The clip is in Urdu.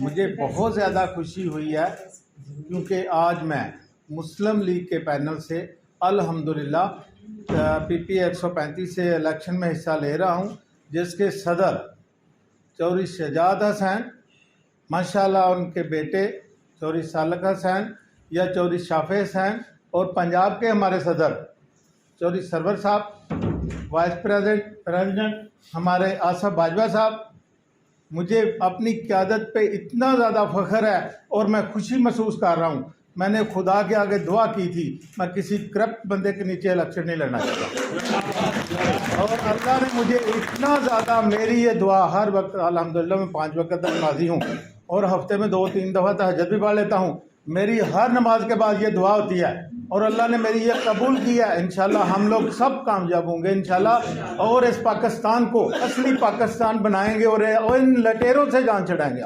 مجھے بہت زیادہ خوشی ہوئی ہے کیونکہ آج میں مسلم لیگ کے پینل سے الحمدللہ PP 135 سے الیکشن میں حصہ لے رہا ہوں، جس کے صدر چوہدری شجاعت حسین، ماشاءاللہ ان کے بیٹے چوہدری سالک حسین یا چوہدری شافع حسین، اور پنجاب کے ہمارے صدر چوہدری سرور صاحب، وائس پریزیڈنٹ ہمارے آصف باجوہ صاحب. مجھے اپنی قیادت پہ اتنا زیادہ فخر ہے اور میں خوشی محسوس کر رہا ہوں. میں نے خدا کے آگے دعا کی تھی، میں کسی کرپٹ بندے کے نیچے الیکشن نہیں لڑنا چاہتا، اور اللہ نے مجھے اتنا زیادہ، میری یہ دعا ہر وقت، الحمدللہ میں 5 وقت تک نمازی ہوں اور ہفتے میں 2-3 دفعہ تہجد بھی پڑھ لیتا ہوں. میری ہر نماز کے بعد یہ دعا ہوتی ہے اور اللہ نے میری یہ قبول کی ہے. انشاءاللہ ہم لوگ سب کامیاب ہوں گے انشاءاللہ، اور اس پاکستان کو اصلی پاکستان بنائیں گے اور ان لٹیروں سے جان چھڑائیں گے.